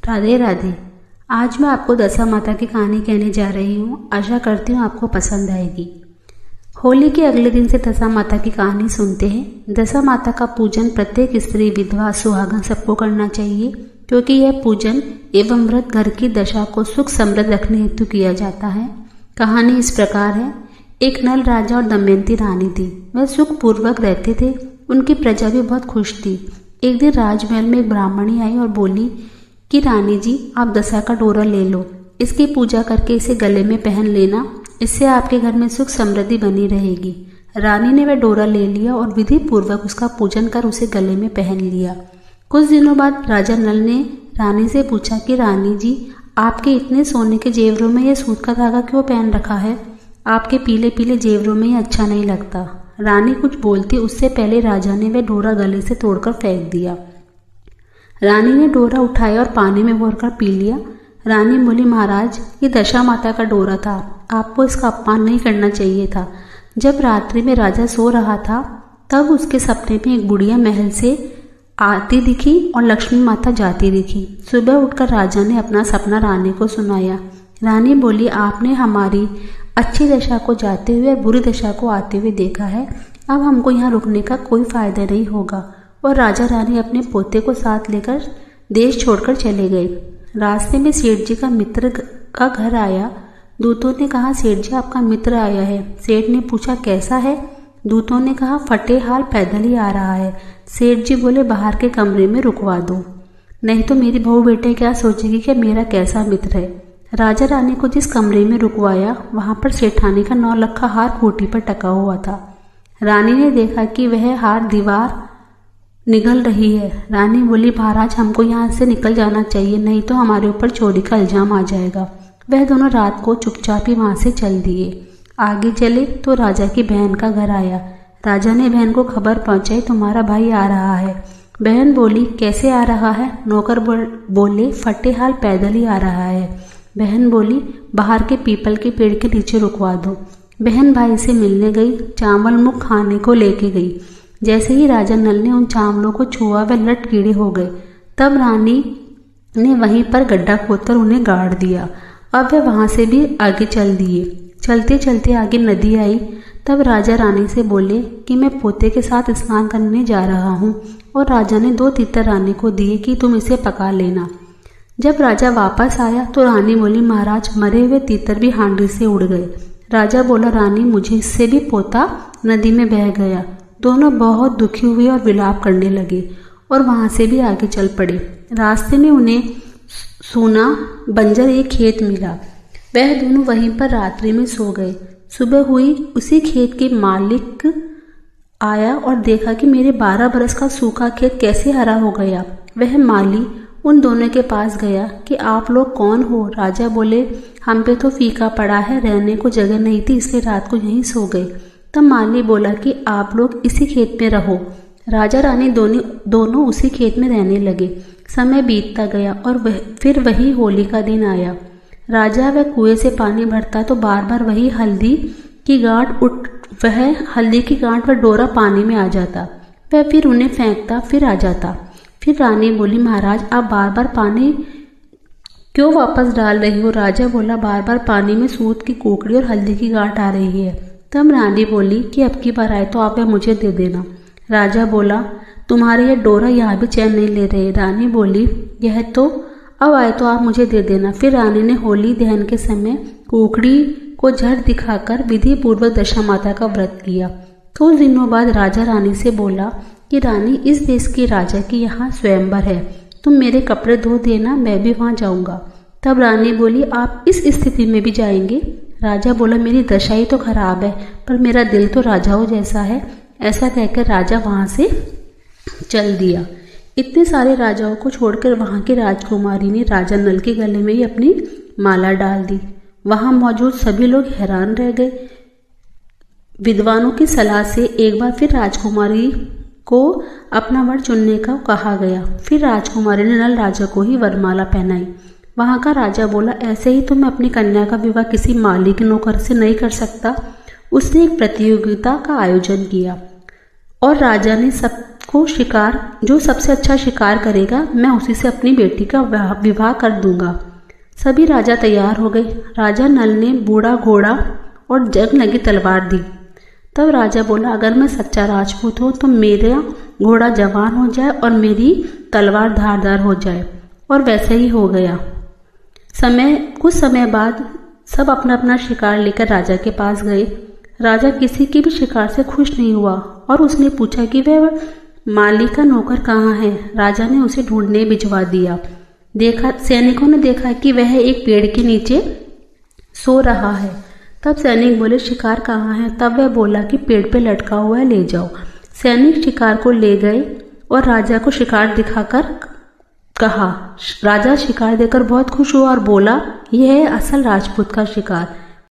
राधे राधे। आज मैं आपको दशा माता की कहानी कहने जा रही हूँ। आशा करती हूँ आपको पसंद आएगी। होली के अगले दिन से दशा माता की कहानी सुनते हैं। दशा माता का पूजन प्रत्येक स्त्री, विधवा, सुहागन सबको करना चाहिए, क्योंकि यह पूजन एवं व्रत घर की दशा को सुख समृद्ध रखने हेतु किया जाता है। कहानी इस प्रकार है। एक नल राजा और दमयंती रानी थी। वह सुख पूर्वक रहते थे। उनकी प्रजा भी बहुत खुश थी। एक दिन राजमहल में एक ब्राह्मणी आई और बोली कि रानी जी, आप दशा का डोरा ले लो, इसकी पूजा करके इसे गले में पहन लेना, इससे आपके घर में सुख समृद्धि बनी रहेगी। रानी ने वह डोरा ले लिया और विधि पूर्वक उसका पूजन कर उसे गले में पहन लिया। कुछ दिनों बाद राजा नल ने रानी से पूछा कि रानी जी, आपके इतने सोने के जेवरों में यह सूत का धागा क्यों पहन रखा है? आपके पीले पीले जेवरों में यह अच्छा नहीं लगता। रानी कुछ बोलती उससे पहले राजा ने वह डोरा गले से तोड़कर फेंक दिया। रानी ने डोरा उठाया और पानी में घोरकर पी लिया। रानी बोली, महाराज, ये दशा माता का डोरा था, आपको इसका अपमान नहीं करना चाहिए था। जब रात्रि में राजा सो रहा था तब उसके सपने में एक बुढ़िया महल से आती दिखी और लक्ष्मी माता जाती दिखी। सुबह उठकर राजा ने अपना सपना रानी को सुनाया। रानी बोली, आपने हमारी अच्छी दशा को जाते हुए और बुरी दशा को आते हुए देखा है। अब हमको यहाँ रुकने का कोई फायदा नहीं होगा। और राजा रानी अपने पोते को साथ लेकर देश छोड़कर चले गए। रास्ते में सेठ जी का मित्र का घर आया। दूतों ने कहा, सेठ जी, आपका मित्र आया है। सेठ ने पूछा, कैसा है? दूतों ने कहा, फटे हाल पैदल ही आ रहा है। सेठ जी बोले, बाहर के कमरे में रुकवा दो, नहीं तो मेरी बहू बेटे क्या सोचेगी कि मेरा कैसा मित्र है। राजा रानी को जिस कमरे में रुकवाया वहां पर सेठानी का 9 लाख का हार खूंटी पर टका हुआ था। रानी ने देखा कि वह हार दीवार निगल रही है। रानी बोली, महाराज, हमको यहाँ से निकल जाना चाहिए, नहीं तो हमारे ऊपर चोरी का इल्जाम आ जाएगा। वह दोनों रात को चुपचाप ही वहां से चल दिए। आगे चले तो राजा की बहन का घर आया। राजा ने बहन को खबर पहुंचाई, तुम्हारा भाई आ रहा है। बहन बोली, कैसे आ रहा है? नौकर बोले, फटे हाल पैदल ही आ रहा है। बहन बोली, बाहर के पीपल के पेड़ के नीचे रुकवा दो। बहन भाई से मिलने गई, चावल मुख खाने को लेके गई। जैसे ही राजा नल ने उन चावलों को छुआ वह लट कीड़े हो गए। तब रानी ने वहीं पर गड्ढा खोदकर उन्हें गाड़ दिया। अब वह वहां से भी आगे चल दिए। चलते चलते आगे नदी आई। तब राजा रानी से बोले कि मैं पोते के साथ स्नान करने जा रहा हूँ, और राजा ने 2 तीतर रानी को दिए कि तुम इसे पका लेना। जब राजा वापस आया तो रानी बोली, महाराज, मरे हुए तीतर भी हांडी से उड़ गए। राजा बोला, रानी, मुझे इससे भी पोता नदी में बह गया। दोनों बहुत दुखी हुए और विलाप करने लगे और वहां से भी आगे चल पड़े। रास्ते में उन्हें सूना बंजर एक खेत मिला। वह दोनों वहीं पर रात्रि में सो गए। सुबह हुई, उसी खेत के मालिक आया और देखा कि मेरे 12 बरस का सूखा खेत कैसे हरा हो गया। वह माली उन दोनों के पास गया कि आप लोग कौन हो? राजा बोले, हम पे तो फीका पड़ा है, रहने को जगह नहीं थी, इसलिए रात को यहीं सो गए। तब माली बोला कि आप लोग इसी खेत में रहो। राजा रानी दोनों उसी खेत में रहने लगे। समय बीतता गया और फिर वही होली का दिन आया। राजा वह कुएं से पानी भरता तो बार बार वही हल्दी की गांठ व डोरा पानी में आ जाता। वह फिर उन्हें फेंकता, फिर आ जाता। फिर रानी बोली, महाराज, आप बार बार पानी क्यों वापस डाल रही हो? राजा बोला, बार बार पानी में सूत की कोकड़ी और हल्दी की गांठ आ रही है। तब रानी बोली कि अब की बार आए तो आप यह मुझे दे देना। राजा बोला, तुम्हारे यह डोरा यहाँ भी चैन नहीं ले रहे। रानी बोली, यह तो अब आए तो आप मुझे दे देना। फिर रानी ने होली दहन के समय कोकड़ी को झट दिखाकर विधि पूर्वक दशा माता का व्रत किया। कुछ दिनों बाद राजा रानी से बोला कि रानी, इस देश के राजा की यहाँ स्वयंवर है, तुम मेरे कपड़े धो देना, मैं भी वहां जाऊंगा। तब रानी बोली, आप इस स्थिति में भी जाएंगे? राजा बोला, मेरी दशा ही तो खराब है, पर मेरा दिल तो राजाओं जैसा है। ऐसा कहकर राजा वहां से चल दिया। इतने सारे राजाओं को छोड़कर वहां की राजकुमारी ने राजा नल के गले में ही अपनी माला डाल दी। वहां मौजूद सभी लोग हैरान रह गए। विद्वानों की सलाह से एक बार फिर राजकुमारी को अपना वर चुनने का कहा गया। फिर राजकुमारी ने नल राजा को ही वरमाला पहनाई। वहां का राजा बोला, ऐसे ही तो मैं अपनी कन्या का विवाह किसी माली के नौकर से नहीं कर सकता। उसने एक प्रतियोगिता का आयोजन किया और राजा ने सब जो सबसे अच्छा शिकार करेगा मैं उसी से अपनी बेटी का विवाह कर दूंगा। सभी राजा तैयार हो गए। राजा नल ने बूढ़ा घोड़ा और जंग लगी तलवार दी। तब राजा बोला, अगर मैं सच्चा राजपूत हूँ तो मेरा घोड़ा जवान हो जाए और मेरी तलवार धारदार हो जाए। और वैसे ही हो गया। कुछ समय बाद सब अपना अपना शिकार लेकर राजा के पास गए। राजा किसी के भी शिकार से खुश नहीं हुआ और उसने पूछा कि वह माली का नौकर कहाँ है। राजा ने उसे ढूंढने भिजवा दिया। सैनिकों ने देखा कि वह एक पेड़ के नीचे सो रहा है। तब सैनिक बोले, शिकार कहाँ है? तब वह बोला कि पेड़ पे लटका हुआ है, ले जाओ। सैनिक शिकार को ले गए और राजा को शिकार दिखाकर कहा। राजा शिकार देकर बहुत खुश हुआ और बोला, यह है असल राजपूत का शिकार।